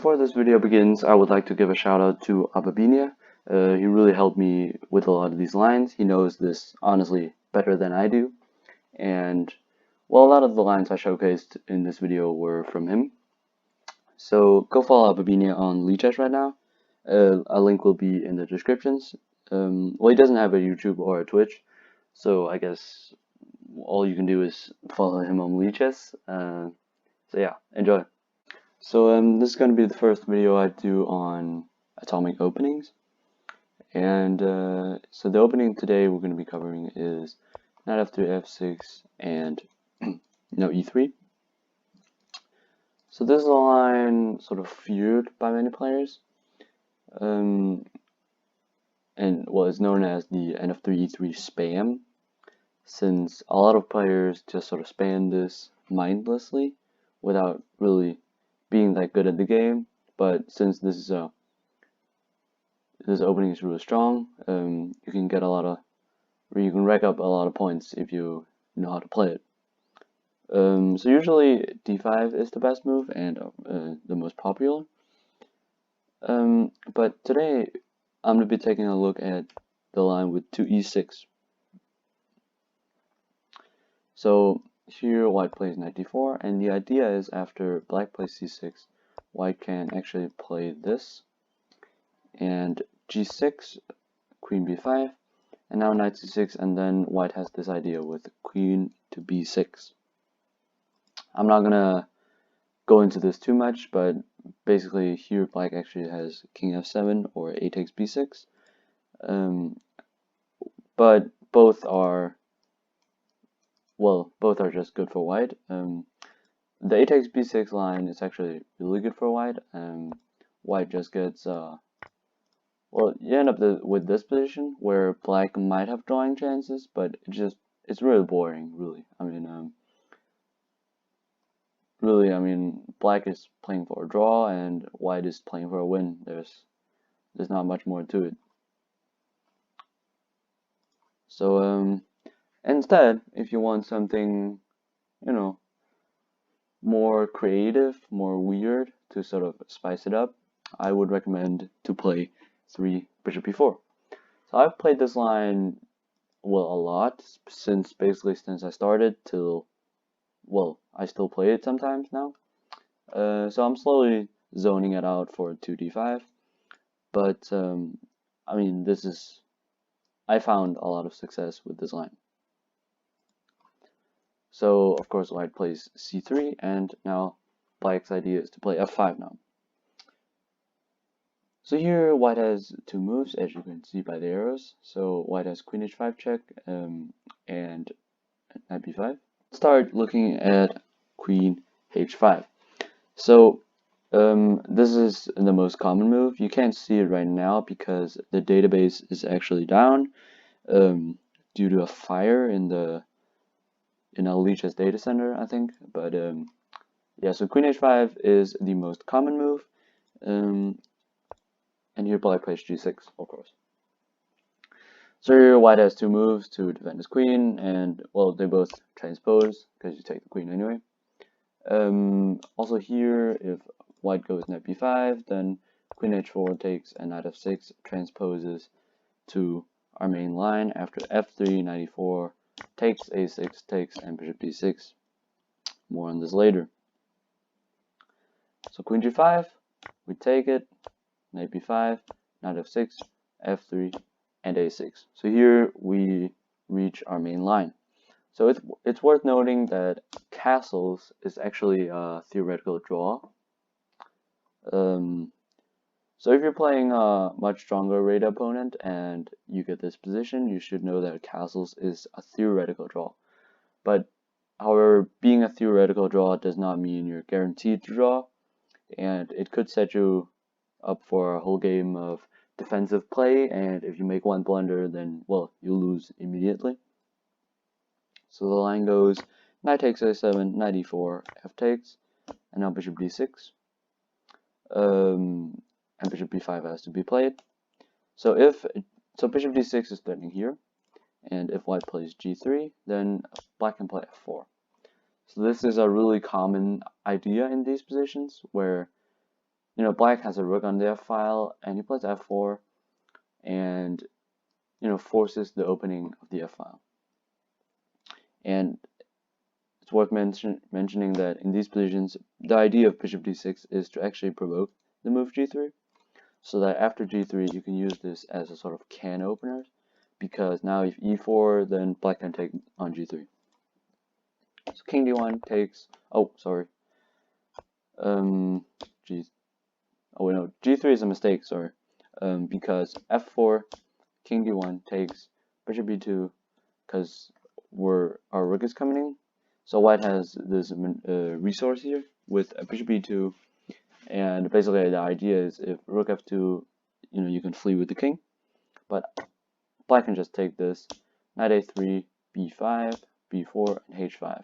Before this video begins, I would like to give a shout out to Ababinia. He really helped me with a lot of these lines. He knows this honestly better than I do. And well, a lot of the lines I showcased in this video were from him. So go follow Ababinia on Lichess right now. A link will be in the descriptions. Well, he doesn't have a YouTube or a Twitch, so I guess all you can do is follow him on Lichess. So yeah, enjoy. So this is going to be the first video I do on atomic openings, and so the opening today we're going to be covering is knight f3, f6, and e3. So this is a line sort of feared by many players, and was known as the Nf3 e3 spam, since a lot of players just sort of spam this mindlessly without really being that good at the game. But since this opening is really strong, you can get you can rack up a lot of points if you know how to play it. So usually d5 is the best move and the most popular. But today I'm going to be taking a look at the line with 2e6. So here white plays knight d4, and the idea is after black plays c6, white can actually play this, and g6, queen b5, and now knight c6, and then white has this idea with queen to b6. I'm not gonna go into this too much, but basically here black actually has king f7 or a takes b6, but both are just good for white. The a takes b6 line is actually really good for white. White just gets well, you end up with this position where black might have drawing chances, but it's really boring, really. I mean, black is playing for a draw and white is playing for a win. There's not much more to it. So instead, if you want something, more creative, more weird to sort of spice it up, I would recommend to play 3 bishop b4. So I've played this line, well, a lot since I started till, well, I still play it sometimes now. So I'm slowly zoning it out for 2d5, but I mean, I found a lot of success with this line. So of course white plays c3, and now black's idea is to play f5 now. So here white has two moves, as you can see by the arrows. So white has queen h5 check and knight b5. Start looking at queen h5. So this is the most common move. You can't see it right now because the database is actually down due to a fire in our Lichess data center, I think. But yeah, so queen h5 is the most common move. And here black plays g6, of course. So here white has two moves to defend his queen, and well, they both transpose because you take the queen anyway. Also here, if white goes knight b5, then queen h4 takes, and knight f6 transposes to our main line. After f3, knight e4 takes, a6 takes, and bishop d6. More on this later. So queen g5, we take it, knight b5, knight f6, f3, and a6. So here we reach our main line. So it's worth noting that castles is actually a theoretical draw. So if you're playing a much stronger rated opponent and you get this position, you should know that castles is a theoretical draw. But however, being a theoretical draw does not mean you're guaranteed to draw, and it could set you up for a whole game of defensive play, and if you make one blunder, then, well, you lose immediately. So the line goes knight takes a7, knight e4, f takes, and now bishop d6. And bishop b5 has to be played. So bishop d6 is threatening here, and if white plays g3, then black can play f4. So this is a really common idea in these positions, where black has a rook on the f file, and he plays f4, and forces the opening of the f file. And it's worth mentioning that in these positions, the idea of bishop d6 is to actually provoke the move g3, so that after g3 you can use this as a sort of can opener, because now if e4, then black can take on g3. So king d1 takes, oh sorry, g, oh wait, no, g3 is a mistake, sorry, because f4, king d1 takes bishop b2, because our rook is coming in. So white has this resource here with a bishop b2, and basically the idea is if rook f2, you can flee with the king, but black can just take this, knight a3, b5, b4, and h5,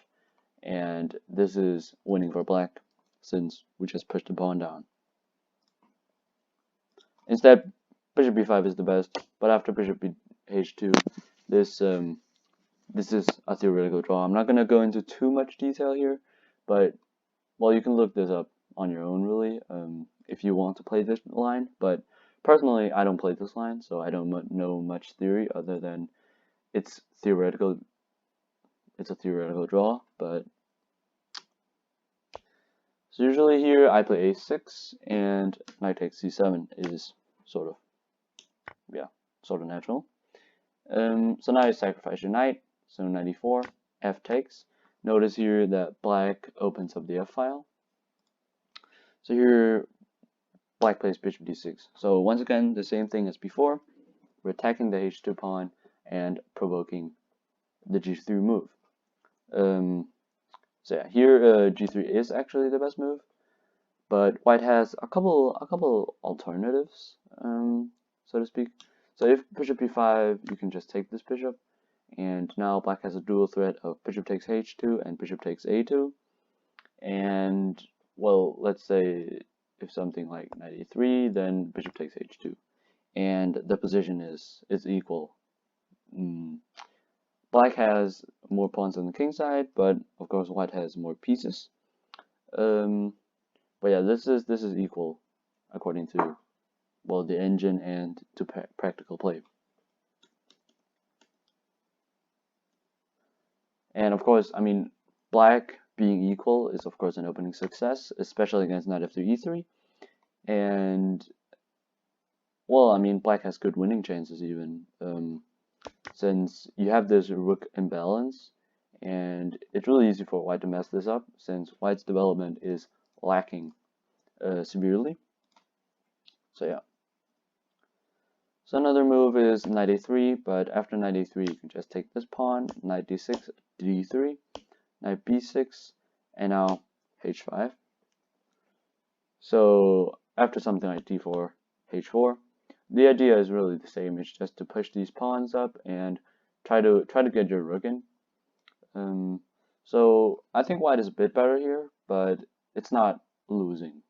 and this is winning for black since we just pushed the pawn down. Instead, bishop b5 is the best, but after bishop h2, this is a theoretical draw. I'm not going to go into too much detail here, but, well, you can look this up on your own, really, if you want to play this line. But personally, I don't play this line, so I don't know much theory other than it's theoretical. It's a theoretical draw, but so usually here I play a6 and knight takes c7 is sort of natural. So now you sacrifice your knight. So knight e4, f takes. Notice here that black opens up the f file. So here black plays bishop d6. So once again, the same thing as before. We're attacking the h2 pawn and provoking the g3 move. So yeah, here g3 is actually the best move, but white has a couple alternatives, so to speak. So if bishop b5, you can just take this bishop, and now black has a dual threat of bishop takes h2 and bishop takes a2, and well, let's say if something like knight e3, then bishop takes h2, and the position is equal. Black has more pawns on the king side, but of course white has more pieces. But yeah, this is equal according to, well, the engine and to practical play. And of course, I mean, black being equal is of course an opening success, especially against knight f3 e3. And well, I mean, black has good winning chances even, since you have this rook imbalance, and it's really easy for white to mess this up since white's development is lacking severely. So yeah. So another move is knight a3, but after knight a3 you can just take this pawn, knight d6, d3, knight b6, and now h5. So after something like d4, h4, the idea is really the same. It's just to push these pawns up and try to get your rook in. So I think white is a bit better here, but it's not losing.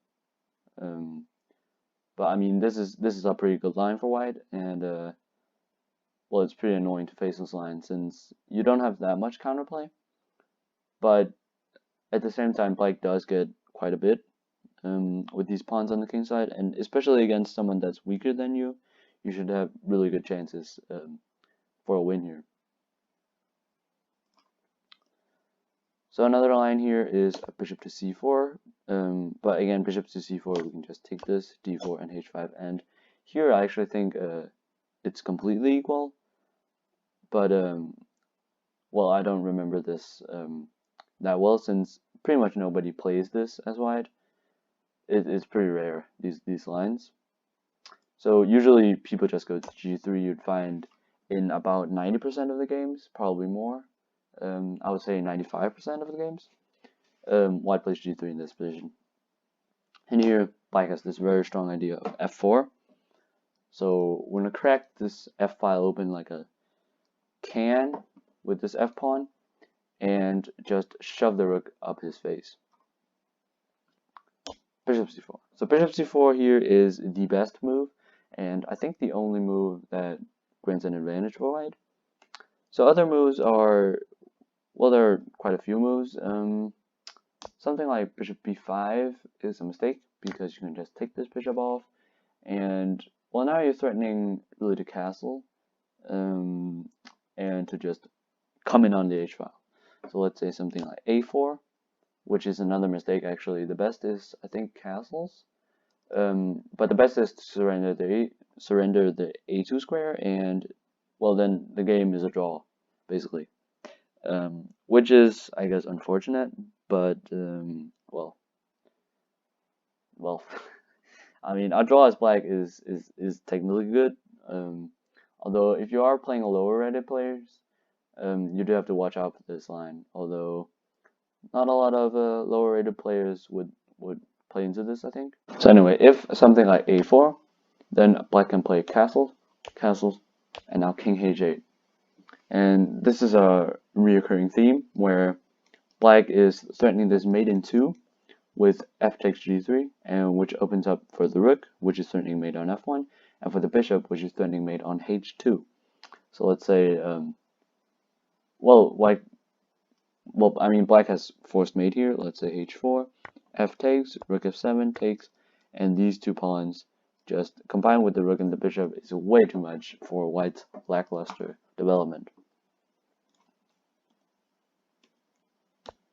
But I mean, this is a pretty good line for white, and well, it's pretty annoying to face this line since you don't have that much counterplay. But at the same time, black does get quite a bit with these pawns on the king side, and especially against someone that's weaker than you, you should have really good chances for a win here. So another line here is a bishop to c4, but again, bishop to c4, we can just take this, d4 and h5, and here I actually think it's completely equal, but well, I don't remember this that well since pretty much nobody plays this as white. It's pretty rare, these lines. So usually people just go to g3, you'd find in about 90% of the games, probably more. I would say 95% of the games. White plays g3 in this position. And here, black has this very strong idea of f4. So we're going to crack this f file open like a can with this f pawn and just shove the rook up his face. Bishop c4. So bishop c4 here is the best move, and I think the only move that grants an advantage for white. So other moves are, well, there are quite a few moves. Something like bishop b5 is a mistake because you can just take this bishop off, and well, now you're threatening really to castle, and to just come in on the h file. So let's say something like a4, which is another mistake actually. The best is, I think, castles, but the best is to surrender the a2 square, and well, then the game is a draw, basically. Which is, I guess, unfortunate, but well, I mean, a draw as black is technically good. Although if you are playing a lower rated players, you do have to watch out for this line. Although not a lot of lower rated players would play into this, I think. So anyway, if something like a4, then black can play castles, and now king h8. And this is a reoccurring theme where black is threatening this mate in 2 with f takes g3, and which opens up for the rook, which is threatening mate on f1, and for the bishop, which is threatening mate on h2. So let's say, I mean, black has forced mate here. Let's say h4, f takes, rook f7 takes, and these two pawns just combined with the rook and the bishop is way too much for white's lackluster development.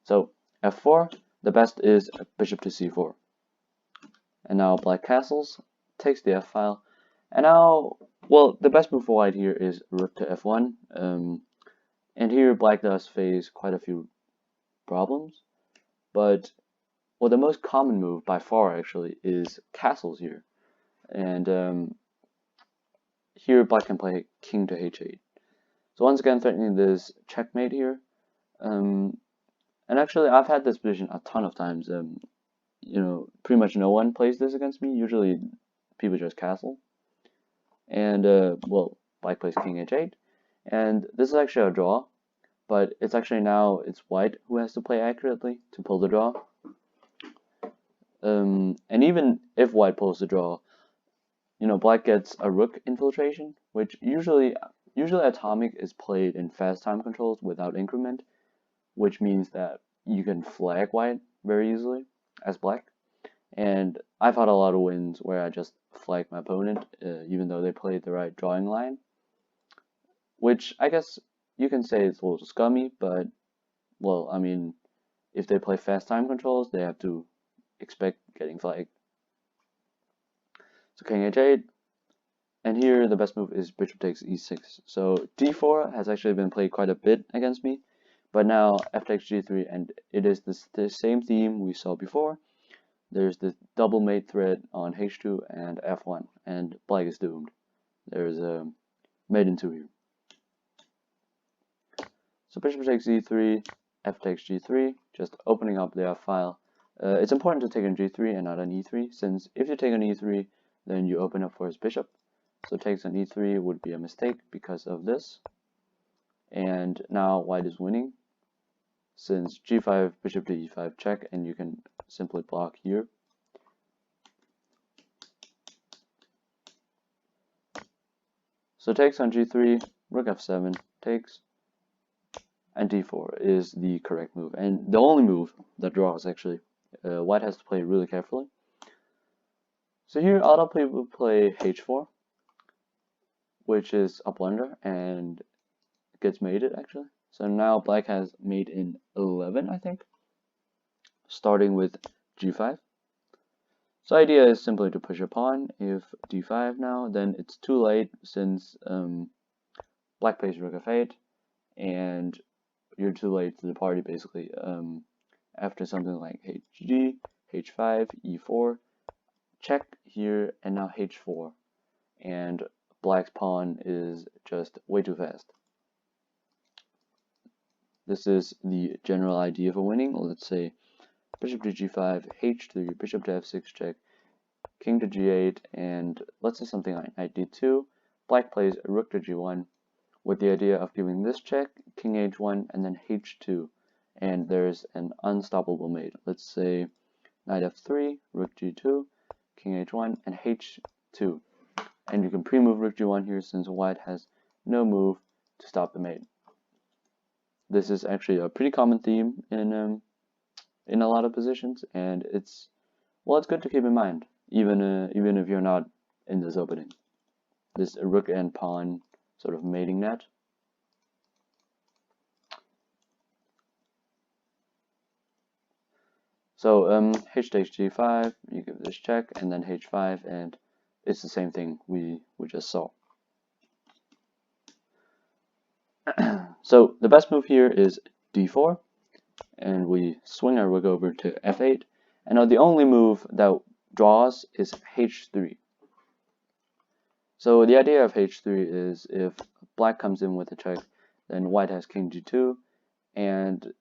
So f4, the best is bishop to c4. And now black castles, takes the f file, and now, well, the best move for white here is rook to f1, and here black does face quite a few problems, but well, the most common move by far actually is castles here, and here black can play king to h8. So once again threatening this checkmate here, and actually I've had this position a ton of times. You know, pretty much no one plays this against me. Usually people just castle, and well, black plays king h8, and this is actually a draw, but it's actually now it's white who has to play accurately to pull the draw. And even if white pulls the draw, you know, black gets a rook infiltration, which usually atomic is played in fast time controls without increment, which means that you can flag white very easily as black. And I've had a lot of wins where I just flagged my opponent, even though they played the right drawing line, which I guess you can say it's a little scummy, but well, I mean, if they play fast time controls, they have to expect getting flagged. So king h8, and here the best move is bishop takes e6. So d4 has actually been played quite a bit against me, but now f takes g3, and it is the same theme we saw before. There's this double mate threat on h2 and f1, and black is doomed. There's a mate in 2 here. So bishop takes e3, f takes g3, just opening up the f file. It's important to take on g3 and not on e3, since if you take on e3, then you open up for his bishop. So takes on e3 would be a mistake because of this. And now white is winning, since g5, bishop to e5 check, and you can simply block here. So takes on g3, rook f7 takes, and d4 is the correct move, and the only move that draws actually. White has to play really carefully. So here auto play will play h4, which is a blunder and gets mated actually. So now black has mate in 11, I think, starting with g5. So idea is simply to push a pawn. If d5 now, then it's too late, since black plays rook f8, and you're too late to the party basically. After something like hg, h5, e4, check here, and now h4, and black's pawn is just way too fast. This is the general idea for winning. Let's say bishop to g5, h3, bishop to f6 check, king to g8, and let's say something like knight d2. Black plays rook to g1 with the idea of giving this check, king h1, and then h2, and there's an unstoppable mate. Let's say knight f3, rook g2, king h1, and h2. And you can pre-move rook g1 here, since white has no move to stop the mate. This is actually a pretty common theme in a lot of positions, and it's well, it's good to keep in mind, even if you're not in this opening. This rook and pawn sort of mating net. So h takes g5, you give this check, and then h5, and it's the same thing we just saw. So the best move here is d4, and we swing our rook over to f8. And now the only move that draws is h3. So the idea of h3 is if black comes in with a check, then white has king g2, and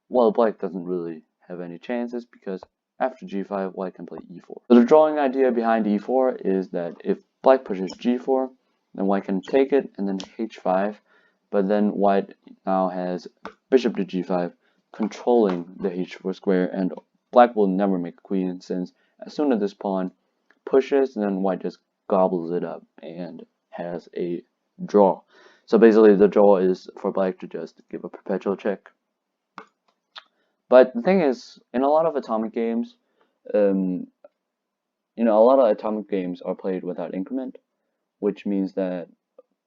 well, black doesn't really have any chances because after g5, white can play e4. So the drawing idea behind e4 is that if black pushes g4, then white can take it and then h5, but then white now has bishop to g5 controlling the h4 square, and black will never make a queen, since as soon as this pawn pushes, then white just gobbles it up and has a draw. So basically the draw is for black to just give a perpetual check. But the thing is, in a lot of atomic games, a lot of atomic games are played without increment, which means that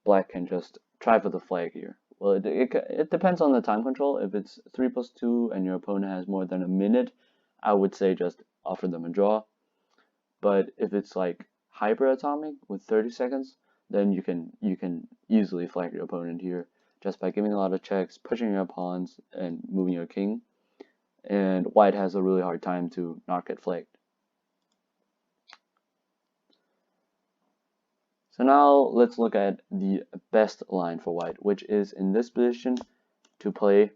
black can just try for the flag here. Well, it depends on the time control. If it's 3+2 and your opponent has more than a minute, I would say just offer them a draw. But if it's like hyperatomic with 30 seconds, then you can easily flag your opponent here just by giving a lot of checks, pushing your pawns, and moving your king. And white has a really hard time to not get flagged. So now let's look at the best line for white, which is in this position to play,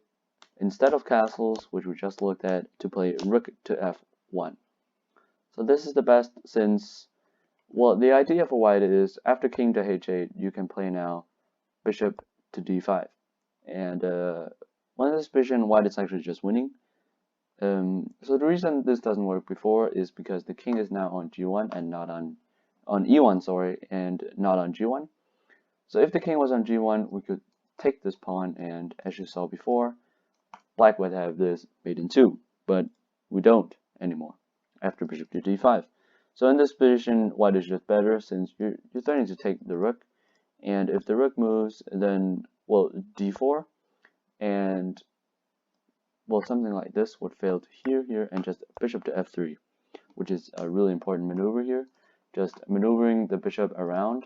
instead of castles, which we just looked at, to play rook to f1. So this is the best since, well, the idea for white is after king to h8, you can play now bishop to d5. And when this position, white is actually just winning. So the reason this doesn't work before is because the king is now on g1 and not on e1, sorry, and not on g1. So if the king was on g1, we could take this pawn, and as you saw before, black would have this mate in 2, but we don't anymore after bishop to d5. So in this position, white is just better since you're starting to take the rook, and if the rook moves, then, well, d4, and well, something like this would fail to here, and just bishop to f3, which is a really important maneuver here. Just maneuvering the bishop around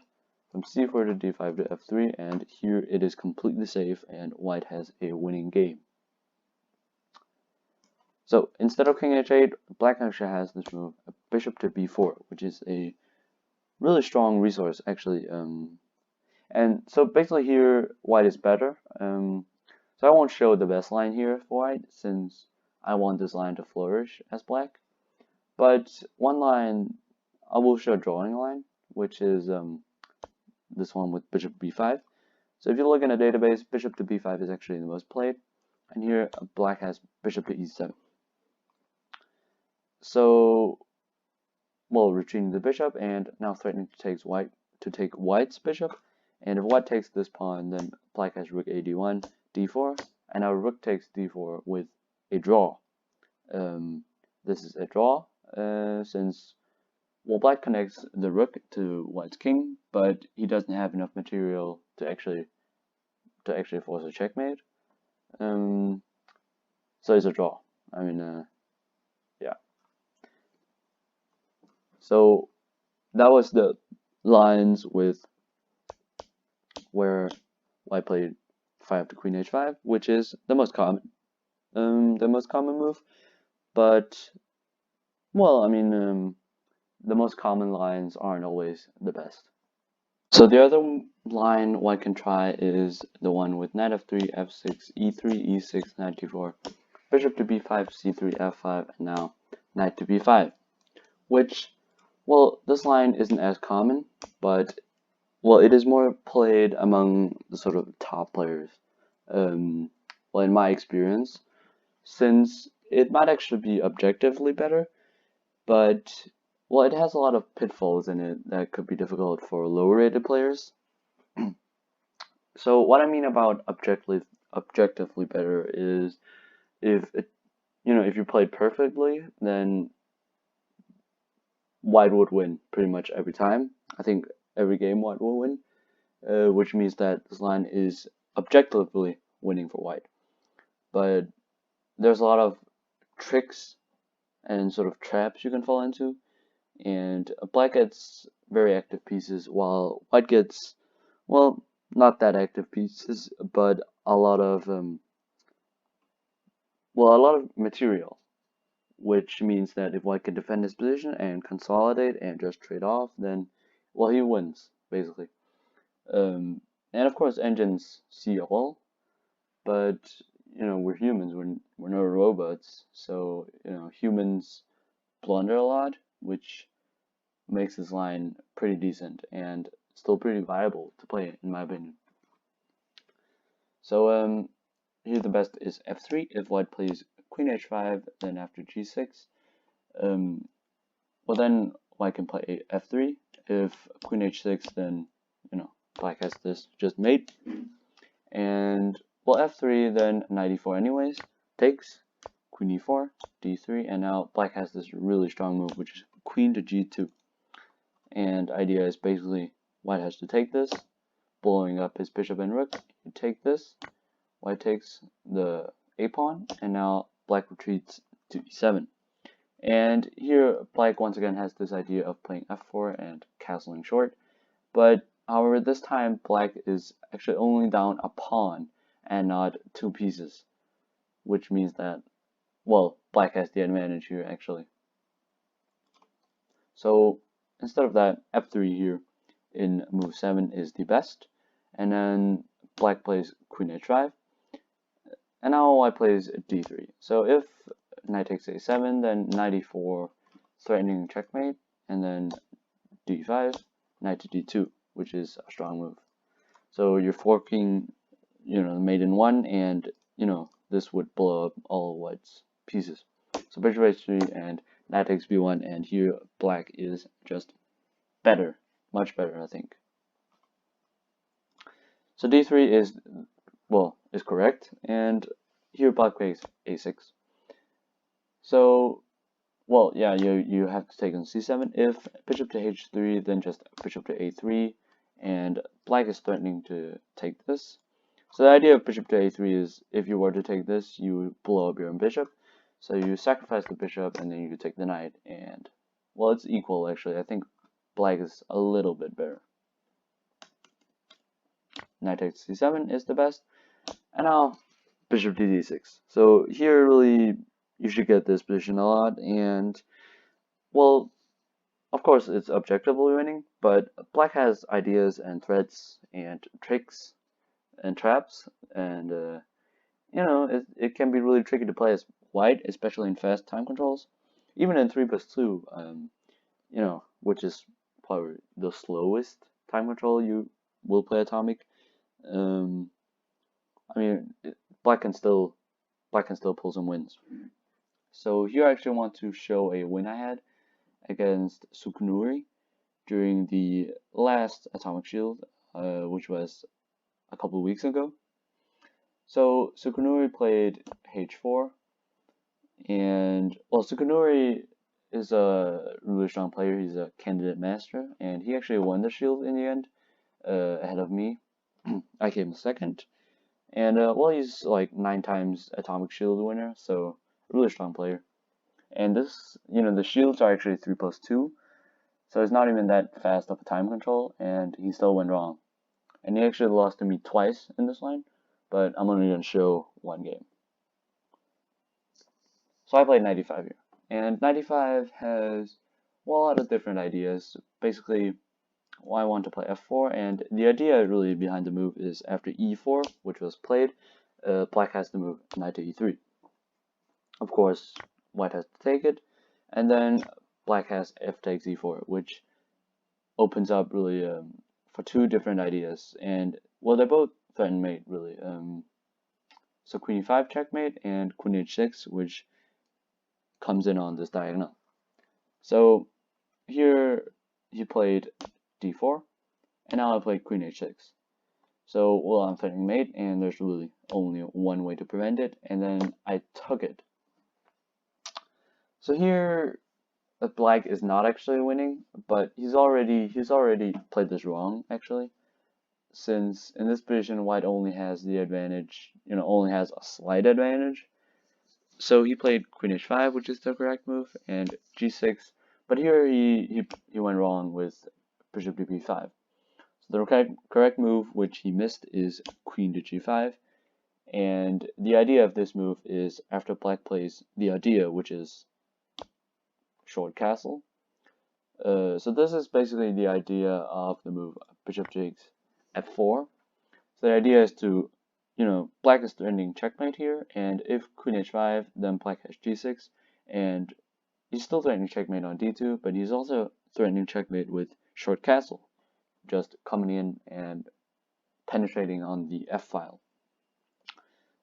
from c4 to d5 to f3, and here it is completely safe, and white has a winning game. So instead of king h8, black actually has this move, bishop to b4, which is a really strong resource, actually. And so basically here, white is better. So I won't show the best line here for white, since I want this line to flourish as black. But one line, I will show a drawing line, which is this one with bishop b5. So if you look in a database, bishop to b5 is actually the most played. And here, black has bishop to e7. So, well, retreating the bishop, and now threatening to take white's bishop. And if white takes this pawn, then black has rook ad1, d4, and now rook takes d4 with a draw. This is a draw, since, well, black connects the rook to white's king, but he doesn't have enough material to actually force a checkmate. So it's a draw. I mean, yeah. So that was the lines with where white played 5 to queen h5, which is the most common move. But, well, I mean, the most common lines aren't always the best. So the other line white can try is the one with knight f3, f6, e3, e6, knight d4, bishop to b5, c3, f5, and now knight to b5, which, well, this line isn't as common, but, well, it is more played among the sort of top players, well, in my experience, since it might actually be objectively better, but, well, it has a lot of pitfalls in it that could be difficult for lower rated players. So what I mean about objectively better is if you played perfectly, then white would win pretty much every time. I think every game white will win, which means that this line is objectively winning for white. But there's a lot of tricks and sort of traps you can fall into, and black gets very active pieces while white gets, well, not that active pieces, but a lot of material, which means that if white can defend his position and consolidate and just trade off, then, well, he wins basically. And of course, engines see all, but we're humans. We're no robots, so humans blunder a lot, which makes this line pretty decent and still pretty viable to play, in my opinion. So here the best is f3. If white plays queen h5, then after g6, well then white can play f3. If queen h6, then black has this just mate, and well f3, then knight e4 anyways, takes, queen e4, d3, and now black has this really strong move, which is queen to g2. And idea is basically white has to take this, blowing up his bishop and rook. You take this, white takes the a pawn, and now black retreats to e7. And here black once again has this idea of playing f4 and castling short, but however this time black is actually only down a pawn and not two pieces, which means that, well, black has the advantage here actually. So instead of that, f3 here in move 7 is the best, and then black plays queen h5, and now white plays d3. So if knight takes a7, then knight e4, threatening checkmate, and then d5, knight to d2, which is a strong move. So you're forking, the mate in one, and this would blow up all white's pieces. So bishop h3 and knight takes b1, and here black is just better, much better, I think. So d3 is correct, and here black plays a6. So, well, yeah, you have to take on c7. If bishop to h3, then just bishop to a3, and black is threatening to take this. So the idea of bishop to a3 is if you were to take this, you blow up your own bishop. So you sacrifice the bishop, and then you take the knight, and, well, it's equal actually. I think black is a little bit better. Knight takes c7 is the best, and now bishop to d6. So here really you should get this position a lot, and, well, of course it's objectively winning, but black has ideas and threats and tricks and traps, and it can be really tricky to play as white, especially in fast time controls, even in 3+2, which is probably the slowest time control you will play atomic. I mean, black can still pull some wins. So here I actually want to show a win I had against Sukunuri during the last Atomic Shield, which was a couple of weeks ago. So Sukunuri played h4, and, well, Sukunuri is a really strong player. He's a candidate master, and he actually won the shield in the end, ahead of me. I came second, and well, he's like 9 times Atomic Shield winner, so really strong player. And this, the shields are actually 3+2, so it's not even that fast of a time control, and he still went wrong. And he actually lost to me twice in this line, but I'm only going to show one game. So I played 95 here, and 95 has, well, a lot of different ideas. Basically, I want to play f4, and the idea really behind the move is after e4, which was played, black has to move knight to e3. Of course, white has to take it, and then black has f takes e4, which opens up really for two different ideas, and, well, they're both threaten mate really. So queen e5 checkmate and queen h6, which comes in on this diagonal. So here he played d4, and now I played queen h6. So, well, I'm threatening mate, and there's really only one way to prevent it, and then I took it. So here, that black is not actually winning, but he's already played this wrong actually, since in this position white only has the advantage, only has a slight advantage. So he played Queen H5, which is the correct move, and G6, but here he went wrong with Bishop to B5. So the correct move, which he missed, is Queen to G5. And the idea of this move is after black plays the idea, which is short castle. So this is basically the idea of the move bishop takes f4. So the idea is to, black is threatening checkmate here, and if queen h5, then black has g6, and he's still threatening checkmate on d2, but he's also threatening checkmate with short castle, just coming in and penetrating on the f file.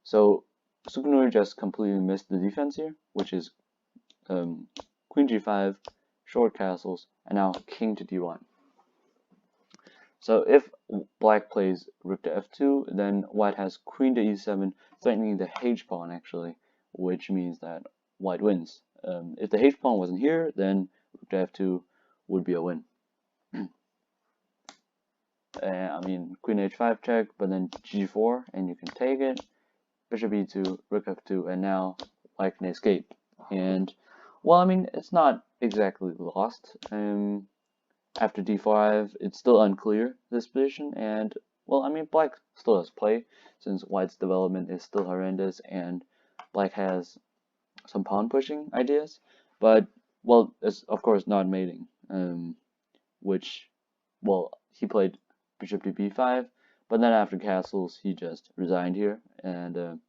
So Sukunuri just completely missed the defense here, which is queen g5, short castles, and now king to d1. So if black plays rook to f2, then white has queen to e7, threatening the h pawn actually, which means that white wins. If the h pawn wasn't here, then rook to f2 would be a win. I mean, queen h5 check, but then g4, and you can take it. Bishop e2, rook f2, and now white can escape. And, well, I mean, it's not exactly lost. After d5, it's still unclear, this position, and, well, I mean, black still has play, since white's development is still horrendous, and black has some pawn pushing ideas, but, well, it's of course not mating, which, well, he played bishop to b5, but then after castles, he just resigned here, and,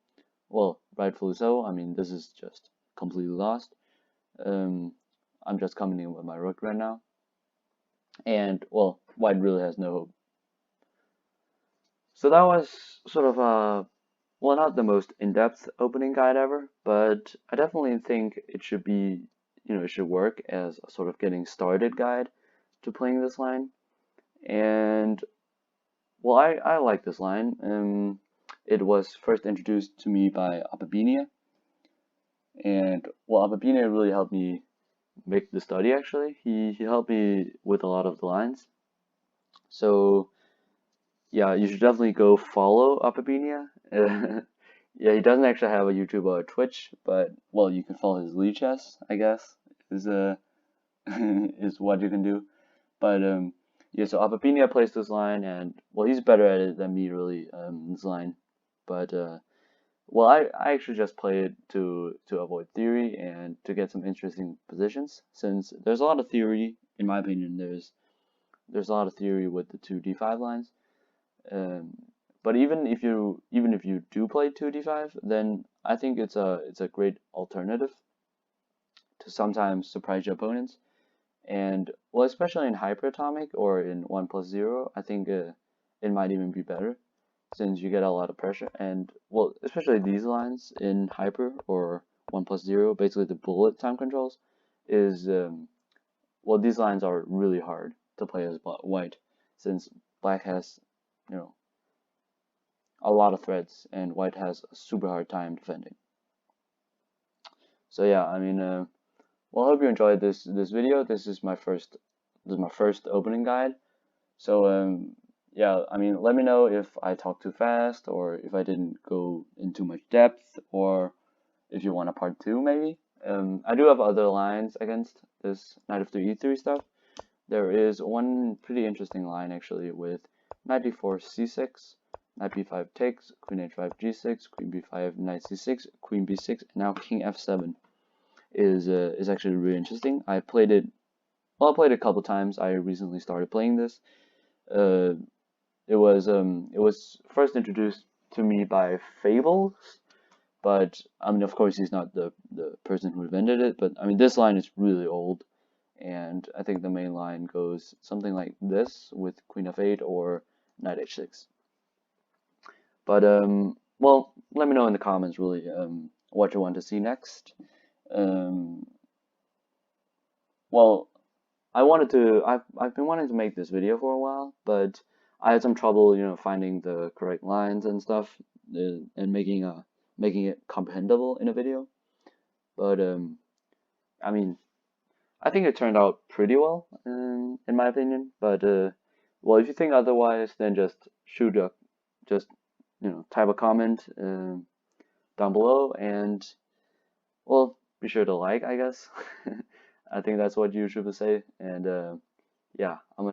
well, rightfully so. I mean, this is just completely lost. I'm just coming in with my rook right now. And, well, white really has no hope. So that was sort of well, not the most in-depth opening guide ever, but I definitely think it should be, it should work as a sort of getting started guide to playing this line. And, well, I like this line. It was first introduced to me by Ababinia. And, well, Ababinia really helped me make the study actually. He helped me with a lot of the lines. So yeah, you should definitely go follow Apabinia. Yeah, he doesn't actually have a YouTube or a Twitch, but well, you can follow his lead chess, I guess, is is what you can do. But yeah, so Apabinia plays this line, and well, he's better at it than me really, this line. But well, I actually just play it to avoid theory and to get some interesting positions, since there's a lot of theory, in my opinion. There's a lot of theory with the two d5 lines. But even if you do play 2d5, then I think it's a great alternative to sometimes surprise your opponents. And well, especially in hyperatomic or in 1+0, I think it might even be better, since you get a lot of pressure. And well, especially these lines in hyper or 1+0, basically the bullet time controls, is well, these lines are really hard to play as white, since black has, a lot of threats, and white has a super hard time defending. So yeah, I mean, well, I hope you enjoyed this video. This is my first opening guide. So yeah, I mean, let me know if I talked too fast, or if I didn't go into much depth, or if you want a part 2 maybe. I do have other lines against this knight f3 e3 stuff. There is one pretty interesting line actually with knight d4 c6, knight b5 takes, queen h5 g6, queen b5 knight c6, queen b6, and now king f7 is actually really interesting. I played it, well, I played it a couple times. I recently started playing this. It was first introduced to me by Fables, but I mean, of course, he's not the person who invented it. But I mean, this line is really old, and I think the main line goes something like this with queen f8 or knight h6. But well, let me know in the comments really what you want to see next. Well, I've been wanting to make this video for a while, but I had some trouble, finding the correct lines and stuff, and making it comprehensible in a video. But I mean, I think it turned out pretty well, in my opinion. But well, if you think otherwise, then just type a comment down below, and well, be sure to like, I guess. I think that's what you should say. And yeah, I'm